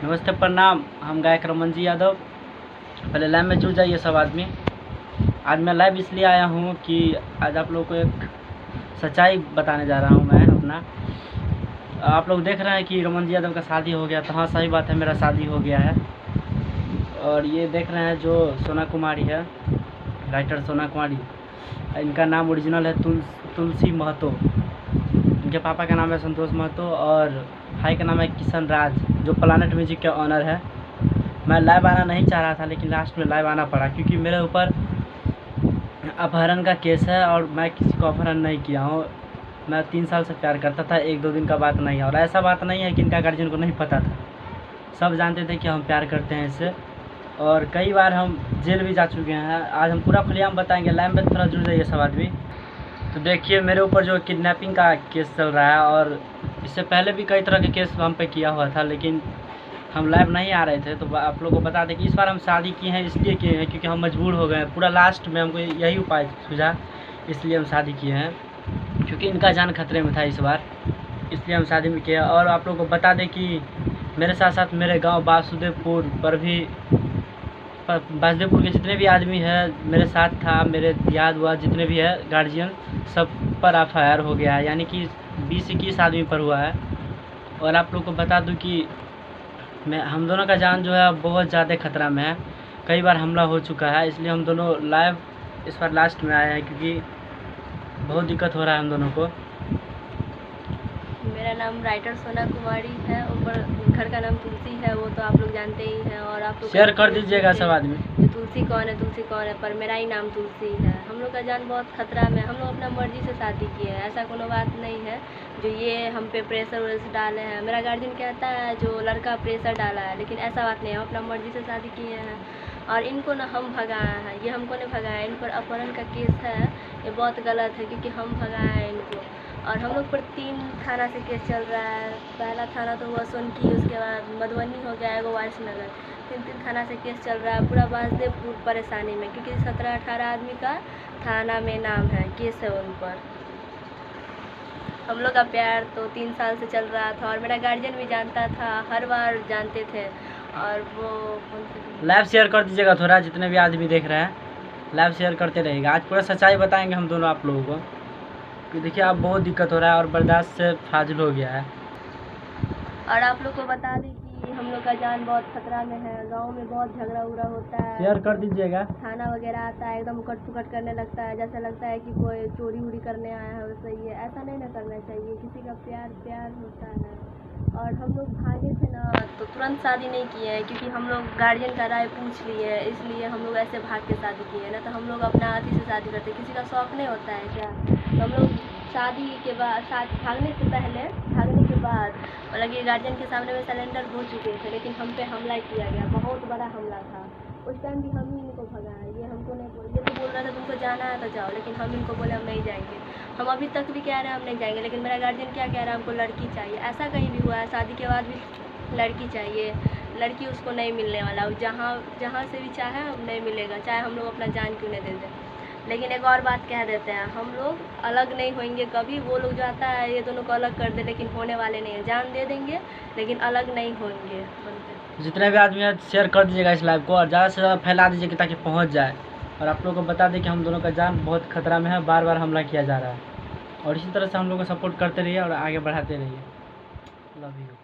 नमस्ते, प्रणाम। हम गायक रमन जी यादव। पहले लाइव में जुड़ जाइए सब आदमी। आज मैं लाइव इसलिए आया हूँ कि आज आप लोगों को एक सच्चाई बताने जा रहा हूँ मैं अपना। आप लोग देख रहे हैं कि रमन जी यादव का शादी हो गया, तो हाँ सही बात है, मेरा शादी हो गया है। और ये देख रहे हैं जो सोना कुमारी है, राइटर सोना कुमारी, इनका नाम ओरिजिनल है तुलसी महतो। इनके पापा का नाम है संतोष महतो और भाई का नाम है किशन राज, जो प्लानेट म्यूजिक के ऑनर है। मैं लाइव आना नहीं चाह रहा था, लेकिन लास्ट में लाइव आना पड़ा क्योंकि मेरे ऊपर अपहरण का केस है और मैं किसी को अपहरण नहीं किया हूँ। मैं 3 साल से प्यार करता था, 1-2 दिन का बात नहीं है। और ऐसा बात नहीं है कि इनका गार्जियन को नहीं पता था, सब जानते थे कि हम प्यार करते हैं इससे। और कई बार हम जेल भी जा चुके हैं। आज हम पूरा खुलेआम बताएंगे। लाइव में थोड़ा जुड़ जाइए सब आदमी। तो देखिए, मेरे ऊपर जो किडनैपिंग का केस चल रहा है और इससे पहले भी कई तरह के केस हम पे किया हुआ था, लेकिन हम लाइव नहीं आ रहे थे। तो आप लोगों को बता दें कि इस बार हम शादी किए हैं, इसलिए किए हैं क्योंकि हम मजबूर हो गए हैं। पूरा लास्ट में हमको यही उपाय सूझा, इसलिए हम शादी किए हैं, क्योंकि इनका जान खतरे में था इस बार, इसलिए हम शादी में किए। और आप लोगों को बता दें कि मेरे साथ साथ मेरे गाँव वासुदेवपुर पर भी, वासुदेवपुर के जितने भी आदमी हैं मेरे साथ था, मेरे याद हुआ जितने भी है गार्जियन, सब पर FIR हो गया है, यानी कि 20-21 आदमी पर हुआ है। और आप लोग को बता दूं कि हम दोनों का जान जो है बहुत ज़्यादा खतरा में है। कई बार हमला हो चुका है, इसलिए हम दोनों लाइव इस बार लास्ट में आए हैं क्योंकि बहुत दिक्कत हो रहा है हम दोनों को। मेरा नाम राइटर सोना कुमारी है, ऊपर घर का नाम तुलसी है, वो तो आप लोग जानते ही हैं। और आप लोग शेयर कर दीजिएगा सब आदमी। तुलसी कौन है, पर मेरा ही नाम तुलसी है। हम लोग का जान बहुत खतरा में। हम लोग अपना मर्जी से शादी किए हैं, ऐसा कोनो बात नहीं है जो ये हम पे प्रेशर वेशर डाले हैं। मेरा गार्जियन कहता है जो लड़का प्रेशर डाला है, लेकिन ऐसा बात नहीं है, हम अपना मर्जी से शादी किए हैं। और इनको ना हम भगाए हैं, ये हमको नहीं भगाया। इन पर अपहरण का केस है, ये बहुत गलत है क्योंकि हम भगाए हैं इनको। और हम लोग पर 3 थाना से केस चल रहा है। पहला थाना तो हुआ सोनकी, उसके बाद मधुबनी हो गया, एगो वारिस नगर। 3 थाना से केस चल रहा है। पूरा वासुदेवपुर परेशानी में, क्योंकि 17-18 आदमी का थाना में नाम है, केस है उन पर। हम लोग का प्यार तो 3 साल से चल रहा था और मेरा गार्जियन भी जानता था, हर बार जानते थे। और वो लाइव शेयर कर दीजिएगा थोड़ा, जितने भी आदमी देख रहे हैं लाइव शेयर करते रहेगा। आज पूरा सच्चाई बताएंगे हम दोनों आप लोगों को कि देखिए आप बहुत दिक्कत हो रहा है और बर्दाश्त से फाजिल हो गया है। और आप लोग को बता दें कि हम लोग का जान बहुत खतरा में है। गांव में बहुत झगड़ा उगड़ा होता है, शेयर कर दीजिएगा। थाना वगैरह आता है, एकदम उकट पुकट करने लगता है, जैसा लगता है कि कोई चोरी उड़ी करने आया है वैसे ही है। ऐसा नहीं ना करना चाहिए, किसी का प्यार होता है। और हम लोग भागे थे ना, तो तुरंत शादी नहीं किए हैं क्योंकि हम लोग गार्जियन का राय पूछ लिए है, इसलिए हम लोग ऐसे भाग के शादी किए हैं। ना तो हम लोग अपना आदि से शादी करते, किसी का शौक नहीं होता है क्या। तो हम लोग शादी के बाद, भागने से पहले, भागने के बाद, मतलब कि गार्जियन के सामने में सरेंडर हो चुके थे, लेकिन हम पे हमला किया गया, बहुत बड़ा हमला था। उस टाइम भी हम ही इनको भगाए, ये हमको नहीं ये तो बोल रहा था तुमको जाना है तो जाओ, लेकिन हम इनको बोले हम नहीं जाएंगे। हम अभी तक भी कह रहे हैं हम नहीं जाएंगे, लेकिन मेरा गार्जियन क्या कह रहा है, हमको लड़की चाहिए। ऐसा कहीं भी हुआ है, शादी के बाद भी लड़की चाहिए, लड़की उसको नहीं मिलने वाला। जहाँ से भी चाहे नहीं मिलेगा, चाहे हम लोग अपना जान क्यों नहीं दे दें। लेकिन एक और बात कह देते हैं, हम लोग अलग नहीं होंगे कभी। वो लोग जो आता है ये दोनों को अलग कर दे, लेकिन होने वाले नहीं है। जान दे देंगे लेकिन अलग नहीं होंगे। जितने भी आदमी हैं शेयर कर दीजिएगा इस लाइव को और ज़्यादा से ज़्यादा फैला दीजिए ताकि पहुंच जाए। और आप लोगों को बता दें कि हम दोनों का जान बहुत खतरा में है, बार बार हमला किया जा रहा है। और इसी तरह से हम लोग को सपोर्ट करते रहिए और आगे बढ़ाते रहिए। Love you.